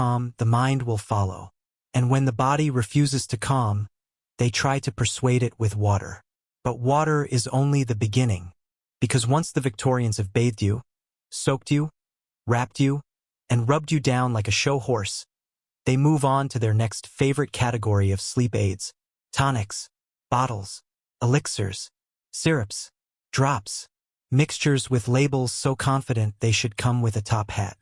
calm, the mind will follow. And when the body refuses to calm, they try to persuade it with water. But water is only the beginning, because once the Victorians have bathed you, soaked you, wrapped you, and rubbed you down like a show horse, they move on to their next favorite category of sleep aids: tonics, bottles, elixirs, syrups, drops, mixtures with labels so confident they should come with a top hat.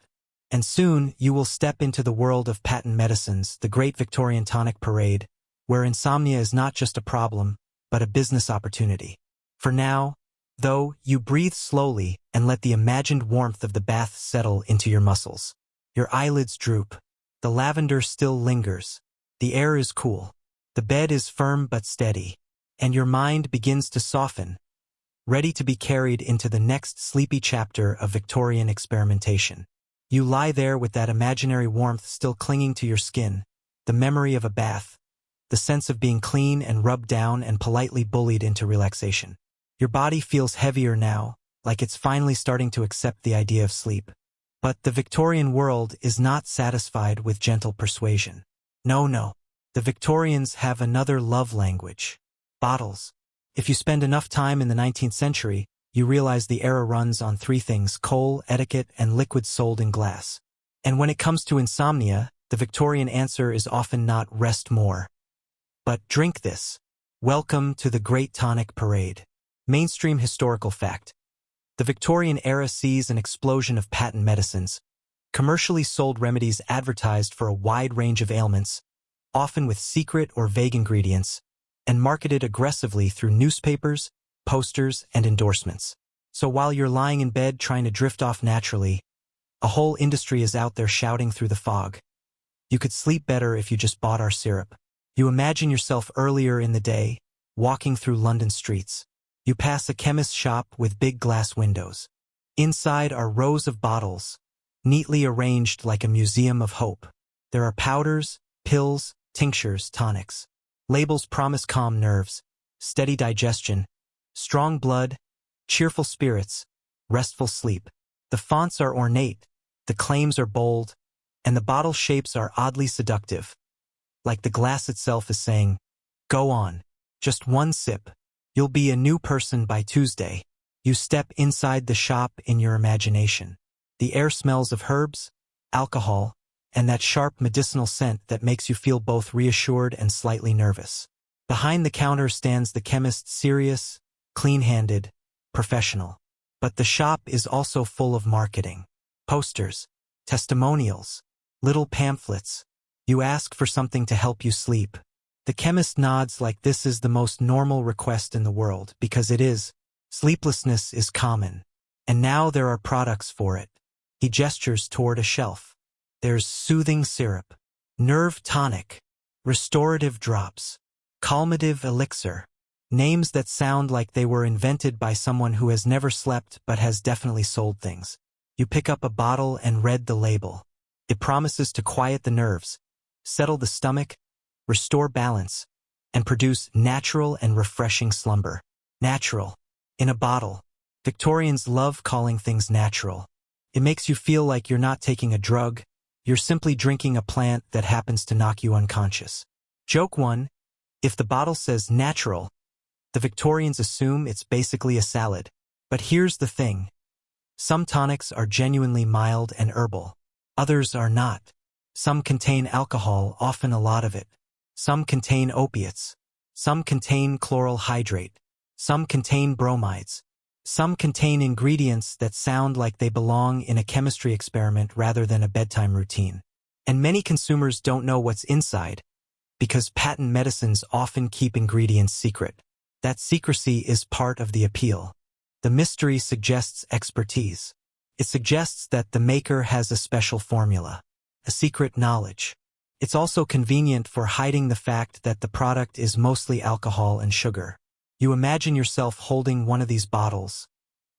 And soon you will step into the world of patent medicines, the great Victorian tonic parade, where insomnia is not just a problem, but a business opportunity. For now, though, you breathe slowly and let the imagined warmth of the bath settle into your muscles. Your eyelids droop. The lavender still lingers. The air is cool. The bed is firm but steady. And your mind begins to soften, ready to be carried into the next sleepy chapter of Victorian experimentation. You lie there with that imaginary warmth still clinging to your skin, the memory of a bath, the sense of being clean and rubbed down and politely bullied into relaxation. Your body feels heavier now, like it's finally starting to accept the idea of sleep. But the Victorian world is not satisfied with gentle persuasion. No. The Victorians have another love language: bottles. If you spend enough time in the 19th century, you realize the era runs on three things: coal, etiquette, and liquids sold in glass. And when it comes to insomnia, the Victorian answer is often not rest more, but drink this. Welcome to the Great Tonic Parade. Mainstream historical fact: the Victorian era sees an explosion of patent medicines, commercially sold remedies advertised for a wide range of ailments, often with secret or vague ingredients, and marketed aggressively through newspapers, posters, and endorsements. So while you're lying in bed trying to drift off naturally, a whole industry is out there shouting through the fog: you could sleep better if you just bought our syrup. You imagine yourself earlier in the day, walking through London streets. You pass a chemist's shop with big glass windows. Inside are rows of bottles, neatly arranged like a museum of hope. There are powders, pills, tinctures, tonics. Labels promise calm nerves, steady digestion, strong blood, cheerful spirits, restful sleep. The fonts are ornate, the claims are bold, and the bottle shapes are oddly seductive. Like the glass itself is saying, "Go on, just one sip. You'll be a new person by Tuesday." You step inside the shop in your imagination. The air smells of herbs, alcohol, and that sharp medicinal scent that makes you feel both reassured and slightly nervous. Behind the counter stands the chemist, serious, clean-handed, professional. But the shop is also full of marketing. Posters, testimonials, little pamphlets. You ask for something to help you sleep. The chemist nods like this is the most normal request in the world, because it is. Sleeplessness is common. And now there are products for it. He gestures toward a shelf. There's soothing syrup, nerve tonic, restorative drops, calmative elixir. Names that sound like they were invented by someone who has never slept but has definitely sold things. You pick up a bottle and read the label. It promises to quiet the nerves, settle the stomach, restore balance, and produce natural and refreshing slumber. Natural. In a bottle. Victorians love calling things natural. It makes you feel like you're not taking a drug, you're simply drinking a plant that happens to knock you unconscious. Joke 1. If the bottle says natural, the Victorians assume it's basically a salad. But here's the thing. Some tonics are genuinely mild and herbal. Others are not. Some contain alcohol, often a lot of it. Some contain opiates. Some contain chloral hydrate. Some contain bromides. Some contain ingredients that sound like they belong in a chemistry experiment rather than a bedtime routine. And many consumers don't know what's inside, because patent medicines often keep ingredients secret. That secrecy is part of the appeal. The mystery suggests expertise. It suggests that the maker has a special formula, a secret knowledge. It's also convenient for hiding the fact that the product is mostly alcohol and sugar. You imagine yourself holding one of these bottles,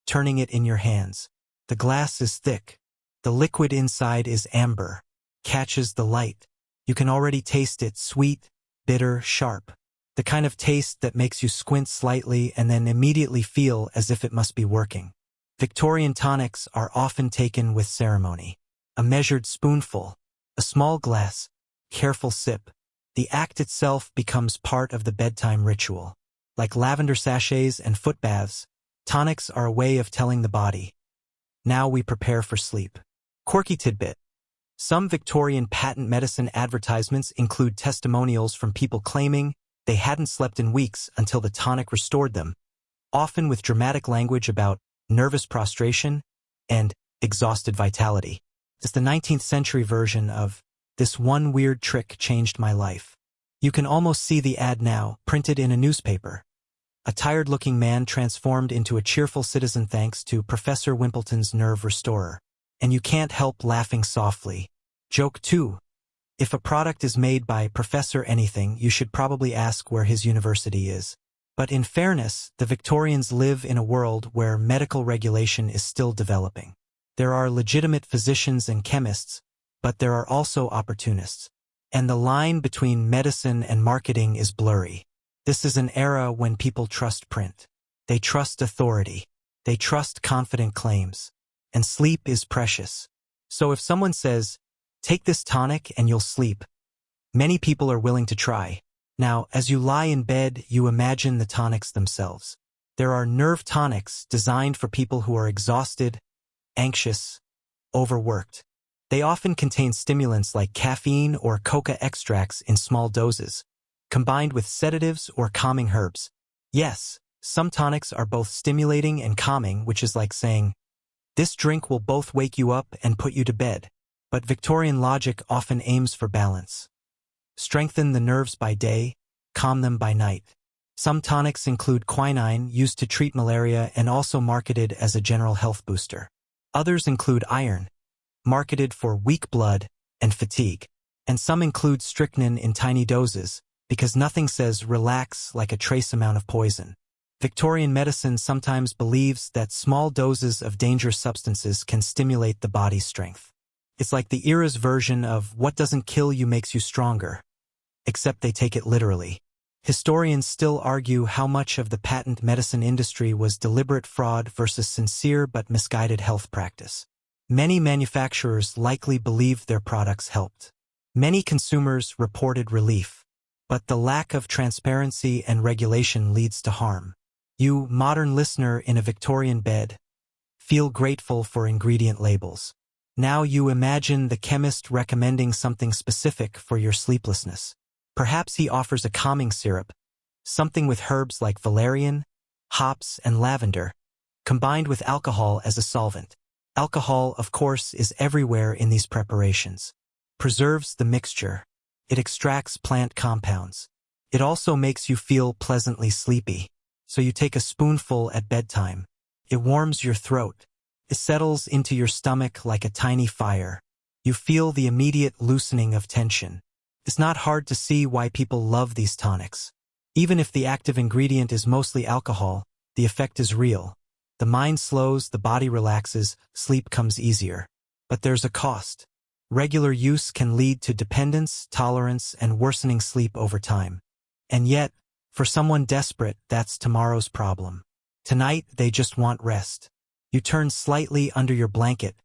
turning it in your hands. The glass is thick. The liquid inside is amber, catches the light. You can already taste it: sweet, bitter, sharp. The kind of taste that makes you squint slightly and then immediately feel as if it must be working. Victorian tonics are often taken with ceremony. A measured spoonful, A small glass, careful sip. The act itself becomes part of the bedtime ritual. Like lavender sachets and foot baths, tonics are a way of telling the body, now we prepare for sleep. Quirky tidbit. Some Victorian patent medicine advertisements include testimonials from people claiming they hadn't slept in weeks until the tonic restored them, often with dramatic language about nervous prostration and exhausted vitality. It's the 19th century version of "This one weird trick changed my life." You can almost see the ad now, printed in a newspaper. A tired-looking man transformed into a cheerful citizen thanks to Professor Wimpleton's nerve restorer. And you can't help laughing softly. Joke 2. If a product is made by Professor Anything, you should probably ask where his university is. But in fairness, the Victorians live in a world where medical regulation is still developing. There are legitimate physicians and chemists, but there are also opportunists. And the line between medicine and marketing is blurry. This is an era when people trust print. They trust authority. They trust confident claims. And sleep is precious. So if someone says, "Take this tonic and you'll sleep," many people are willing to try. Now, as you lie in bed, you imagine the tonics themselves. There are nerve tonics designed for people who are exhausted, anxious, overworked. They often contain stimulants like caffeine or coca extracts in small doses, combined with sedatives or calming herbs. Yes, some tonics are both stimulating and calming, which is like saying, this drink will both wake you up and put you to bed. But Victorian logic often aims for balance. Strengthen the nerves by day, calm them by night. Some tonics include quinine, used to treat malaria and also marketed as a general health booster. Others include iron, marketed for weak blood and fatigue. And some include strychnine in tiny doses, because nothing says relax like a trace amount of poison. Victorian medicine sometimes believes that small doses of dangerous substances can stimulate the body's strength. It's like the era's version of what doesn't kill you makes you stronger, except they take it literally. Historians still argue how much of the patent medicine industry was deliberate fraud versus sincere but misguided health practice. Many manufacturers likely believed their products helped. Many consumers reported relief. But the lack of transparency and regulation leads to harm. You, modern listener in a Victorian bed, feel grateful for ingredient labels. Now you imagine the chemist recommending something specific for your sleeplessness. Perhaps he offers a calming syrup, something with herbs like valerian, hops, and lavender, combined with alcohol as a solvent. Alcohol, of course, is everywhere in these preparations. Preserves the mixture. It extracts plant compounds. It also makes you feel pleasantly sleepy. So you take a spoonful at bedtime. It warms your throat. It settles into your stomach like a tiny fire. You feel the immediate loosening of tension. It's not hard to see why people love these tonics. Even if the active ingredient is mostly alcohol, the effect is real. The mind slows, the body relaxes, sleep comes easier. But there's a cost. Regular use can lead to dependence, tolerance, and worsening sleep over time. And yet, for someone desperate, that's tomorrow's problem. Tonight, they just want rest. You turn slightly under your blanket,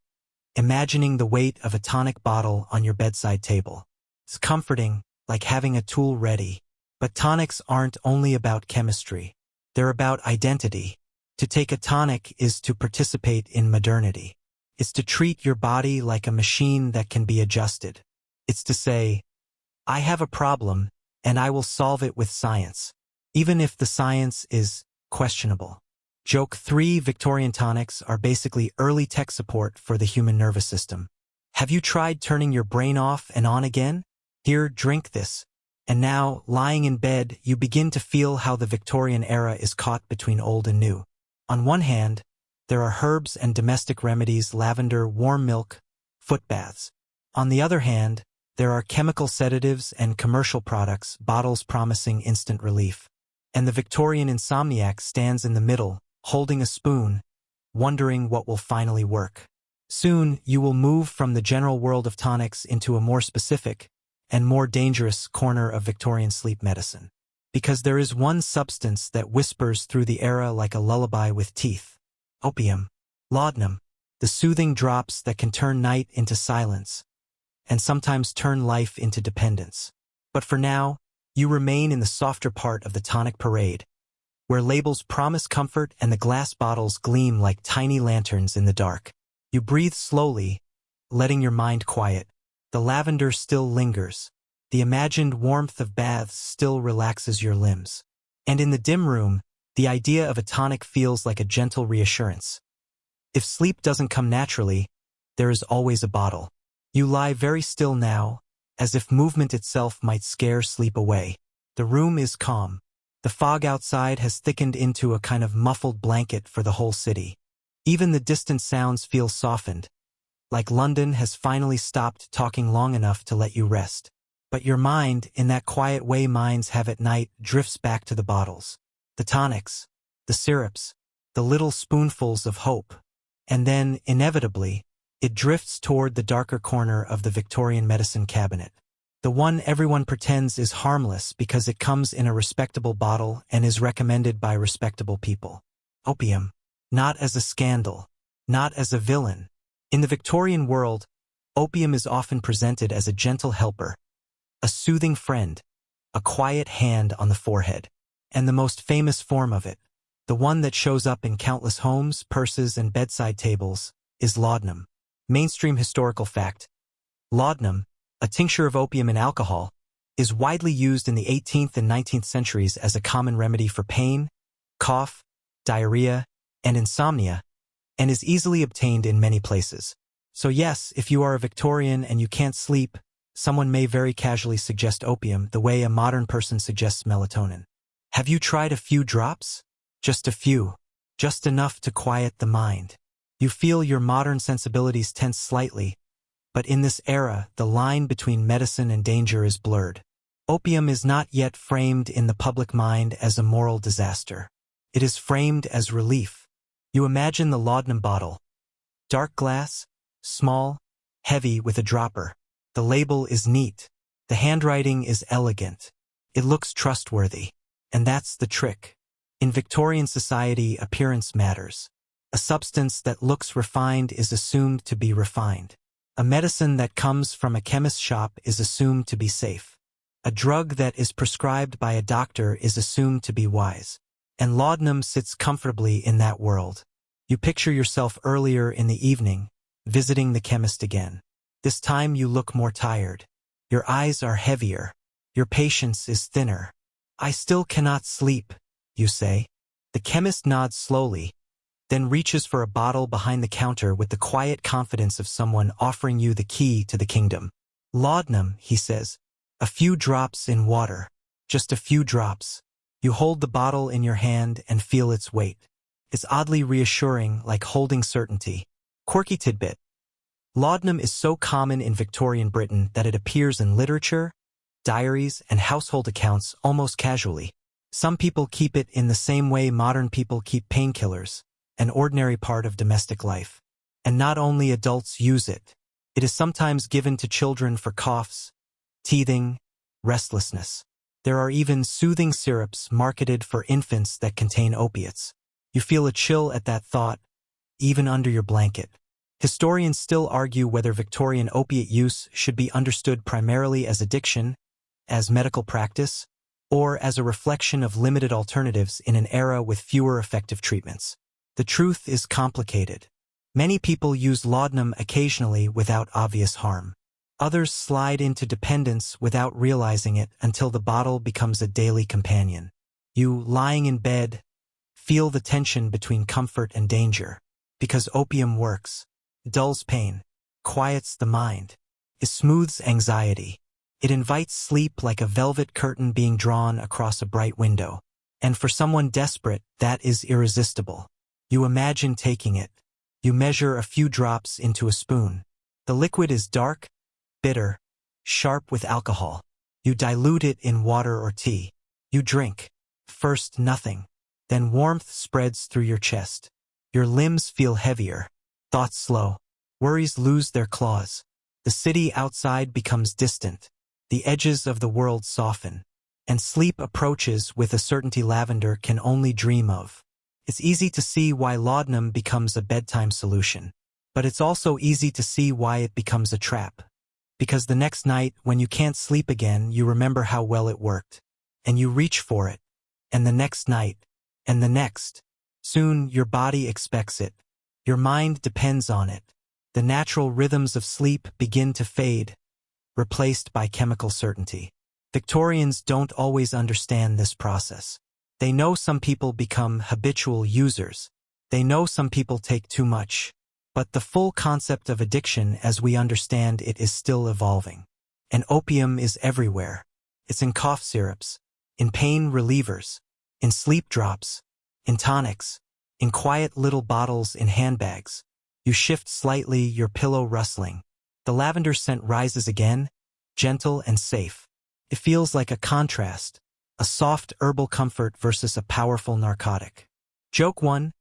imagining the weight of a tonic bottle on your bedside table. It's comforting, like having a tool ready. But tonics aren't only about chemistry. They're about identity. To take a tonic is to participate in modernity. It's to treat your body like a machine that can be adjusted. It's to say, I have a problem, and I will solve it with science, even if the science is questionable. Joke 3. Victorian tonics are basically early tech support for the human nervous system. Have you tried turning your brain off and on again? Here, drink this. And now, lying in bed, you begin to feel how the Victorian era is caught between old and new. On one hand, there are herbs and domestic remedies, lavender, warm milk, foot baths. On the other hand, there are chemical sedatives and commercial products, bottles promising instant relief. And the Victorian insomniac stands in the middle, holding a spoon, wondering what will finally work. Soon, you will move from the general world of tonics into a more specific and more dangerous corner of Victorian sleep medicine. Because there is one substance that whispers through the era like a lullaby with teeth. Opium. Laudanum. The soothing drops that can turn night into silence. and sometimes turn life into dependence. But for now, you remain in the softer part of the tonic parade, where labels promise comfort and the glass bottles gleam like tiny lanterns in the dark. You breathe slowly, letting your mind quiet. The lavender still lingers. The imagined warmth of baths still relaxes your limbs. And in the dim room, the idea of a tonic feels like a gentle reassurance. If sleep doesn't come naturally, there is always a bottle. You lie very still now, as if movement itself might scare sleep away. The room is calm. The fog outside has thickened into a kind of muffled blanket for the whole city. Even the distant sounds feel softened, like London has finally stopped talking long enough to let you rest. But your mind, in that quiet way minds have at night, drifts back to the bottles, the tonics, the syrups, the little spoonfuls of hope. And then, inevitably, it drifts toward the darker corner of the Victorian medicine cabinet. The one everyone pretends is harmless because it comes in a respectable bottle and is recommended by respectable people. Opium. Not as a scandal. Not as a villain. In the Victorian world, opium is often presented as a gentle helper, a soothing friend, a quiet hand on the forehead. And the most famous form of it, the one that shows up in countless homes, purses, and bedside tables, is laudanum. Mainstream historical fact. Laudanum, a tincture of opium and alcohol, is widely used in the 18th and 19th centuries as a common remedy for pain, cough, diarrhea, and insomnia, and is easily obtained in many places. So yes, if you are a Victorian and you can't sleep, someone may very casually suggest opium the way a modern person suggests melatonin. Have you tried a few drops? Just a few. Just enough to quiet the mind. You feel your modern sensibilities tense slightly, but in this era, the line between medicine and danger is blurred. Opium is not yet framed in the public mind as a moral disaster. It is framed as relief. You imagine the laudanum bottle. Dark glass, small, heavy with a dropper. The label is neat. The handwriting is elegant. It looks trustworthy. And that's the trick. In Victorian society, appearance matters. A substance that looks refined is assumed to be refined. A medicine that comes from a chemist's shop is assumed to be safe. A drug that is prescribed by a doctor is assumed to be wise. And laudanum sits comfortably in that world. You picture yourself earlier in the evening, visiting the chemist again. This time you look more tired. Your eyes are heavier. Your patience is thinner. I still cannot sleep, you say. The chemist nods slowly, then reaches for a bottle behind the counter with the quiet confidence of someone offering you the key to the kingdom. Laudanum, he says. A few drops in water. Just a few drops. You hold the bottle in your hand and feel its weight. It's oddly reassuring, like holding certainty. Quirky tidbit. Laudanum is so common in Victorian Britain that it appears in literature, diaries, and household accounts almost casually. Some people keep it in the same way modern people keep painkillers, an ordinary part of domestic life. And not only adults use it. It is sometimes given to children for coughs, teething, restlessness. There are even soothing syrups marketed for infants that contain opiates. You feel a chill at that thought, even under your blanket. Historians still argue whether Victorian opiate use should be understood primarily as addiction, as medical practice, or as a reflection of limited alternatives in an era with fewer effective treatments. The truth is complicated. Many people use laudanum occasionally without obvious harm. Others slide into dependence without realizing it until the bottle becomes a daily companion. You, lying in bed, feel the tension between comfort and danger. Because opium works, dulls pain, quiets the mind. It smooths anxiety. It invites sleep like a velvet curtain being drawn across a bright window. And for someone desperate, that is irresistible. You imagine taking it. You measure a few drops into a spoon. The liquid is dark, bitter, sharp with alcohol. You dilute it in water or tea. You drink. First nothing. Then warmth spreads through your chest. Your limbs feel heavier. Thoughts slow. Worries lose their claws. The city outside becomes distant. The edges of the world soften. And sleep approaches with a certainty lavender can only dream of. It's easy to see why laudanum becomes a bedtime solution. But it's also easy to see why it becomes a trap. Because the next night, when you can't sleep again, you remember how well it worked. And you reach for it. And the next night. And the next. Soon, your body expects it. Your mind depends on it. The natural rhythms of sleep begin to fade, replaced by chemical certainty. Victorians don't always understand this process. They know some people become habitual users. They know some people take too much. But the full concept of addiction as we understand it is still evolving. And opium is everywhere. It's in cough syrups, in pain relievers, in sleep drops, in tonics, in quiet little bottles in handbags. You shift slightly, your pillow rustling. The lavender scent rises again, gentle and safe. It feels like a contrast, a soft herbal comfort versus a powerful narcotic. Joke 1.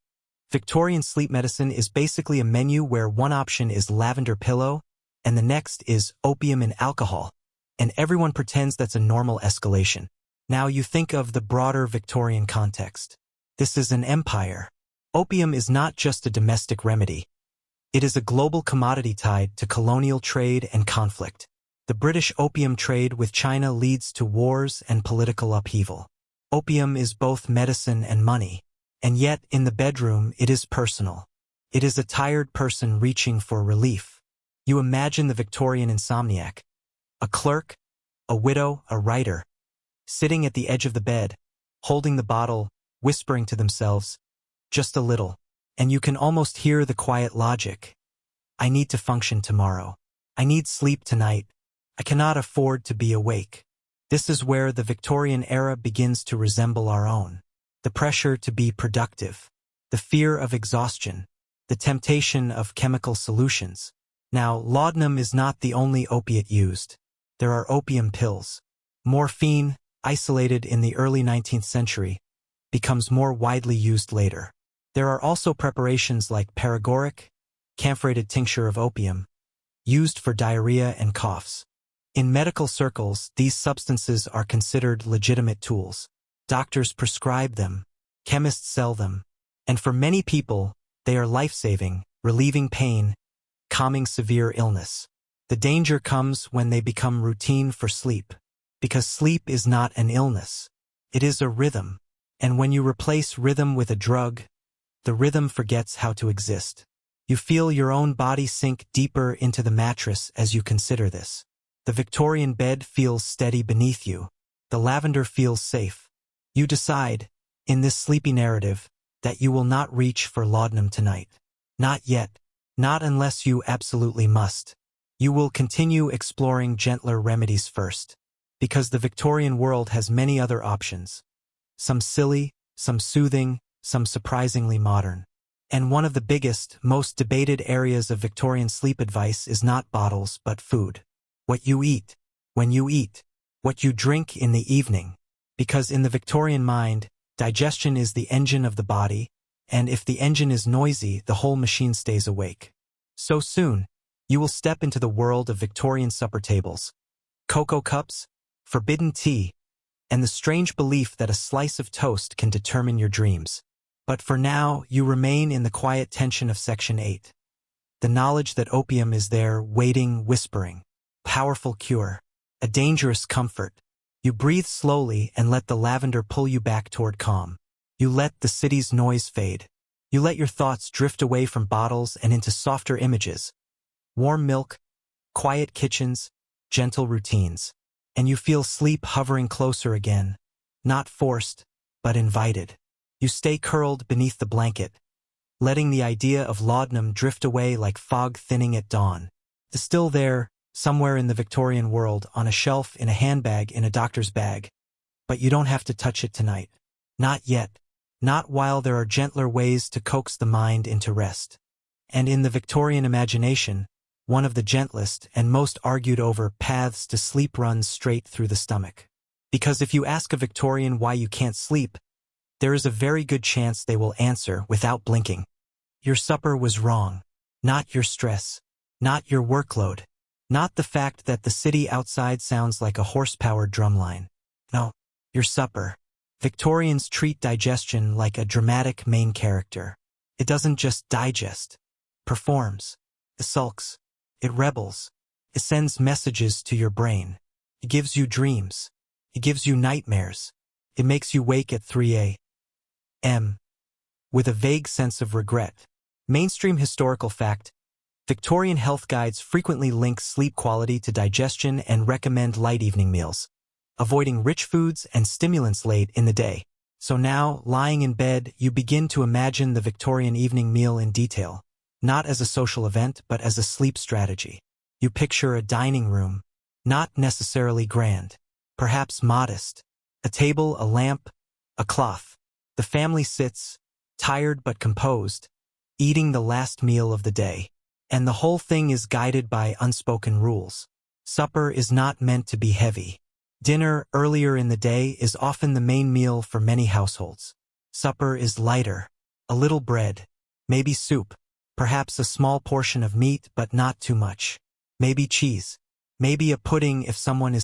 Victorian sleep medicine is basically a menu where one option is lavender pillow, and the next is opium and alcohol, and everyone pretends that's a normal escalation. Now you think of the broader Victorian context. This is an empire. Opium is not just a domestic remedy. It is a global commodity tied to colonial trade and conflict. The British opium trade with China leads to wars and political upheaval. Opium is both medicine and money. And yet, in the bedroom, it is personal. It is a tired person reaching for relief. You imagine the Victorian insomniac, a clerk, a widow, a writer, sitting at the edge of the bed, holding the bottle, whispering to themselves, just a little. And you can almost hear the quiet logic. I need to function tomorrow. I need sleep tonight. I cannot afford to be awake. This is where the Victorian era begins to resemble our own. The pressure to be productive, the fear of exhaustion, the temptation of chemical solutions. Now, laudanum is not the only opiate used. There are opium pills. Morphine, isolated in the early 19th century, becomes more widely used later. There are also preparations like paregoric, camphorated tincture of opium, used for diarrhea and coughs. In medical circles, these substances are considered legitimate tools. Doctors prescribe them, chemists sell them, and for many people, they are life-saving, relieving pain, calming severe illness. The danger comes when they become routine for sleep, because sleep is not an illness. It is a rhythm, and when you replace rhythm with a drug, the rhythm forgets how to exist. You feel your own body sink deeper into the mattress as you consider this. The Victorian bed feels steady beneath you. The lavender feels safe. You decide, in this sleepy narrative, that you will not reach for laudanum tonight. Not yet. Not unless you absolutely must. You will continue exploring gentler remedies first. Because the Victorian world has many other options. Some silly, some soothing, some surprisingly modern. And one of the biggest, most debated areas of Victorian sleep advice is not bottles but food. What you eat, when you eat, what you drink in the evening. Because in the Victorian mind, digestion is the engine of the body, and if the engine is noisy, the whole machine stays awake. So soon, you will step into the world of Victorian supper tables, cocoa cups, forbidden tea, and the strange belief that a slice of toast can determine your dreams. But for now, you remain in the quiet tension of Section 8. The knowledge that opium is there, waiting, whispering. Powerful cure. A dangerous comfort. You breathe slowly and let the lavender pull you back toward calm. You let the city's noise fade. You let your thoughts drift away from bottles and into softer images. Warm milk, quiet kitchens, gentle routines. And you feel sleep hovering closer again. Not forced, but invited. You stay curled beneath the blanket, letting the idea of laudanum drift away like fog thinning at dawn. It's still there, somewhere in the Victorian world, on a shelf, in a handbag, in a doctor's bag. But you don't have to touch it tonight. Not yet. Not while there are gentler ways to coax the mind into rest. And in the Victorian imagination, one of the gentlest and most argued over paths to sleep runs straight through the stomach. Because if you ask a Victorian why you can't sleep, there is a very good chance they will answer without blinking. Your supper was wrong. Not your stress. Not your workload. Not the fact that the city outside sounds like a horse-powered drumline. No, your supper. Victorians treat digestion like a dramatic main character. It doesn't just digest. Performs. It sulks. It rebels. It sends messages to your brain. It gives you dreams. It gives you nightmares. It makes you wake at 3 a.m. with a vague sense of regret. Mainstream historical fact: Victorian health guides frequently link sleep quality to digestion and recommend light evening meals, avoiding rich foods and stimulants late in the day. So now, lying in bed, you begin to imagine the Victorian evening meal in detail, not as a social event but as a sleep strategy. You picture a dining room, not necessarily grand, perhaps modest, a table, a lamp, a cloth. The family sits, tired but composed, eating the last meal of the day. And the whole thing is guided by unspoken rules. Supper is not meant to be heavy. Dinner earlier in the day is often the main meal for many households. Supper is lighter, a little bread, maybe soup, perhaps a small portion of meat but not too much, maybe cheese, maybe a pudding if someone is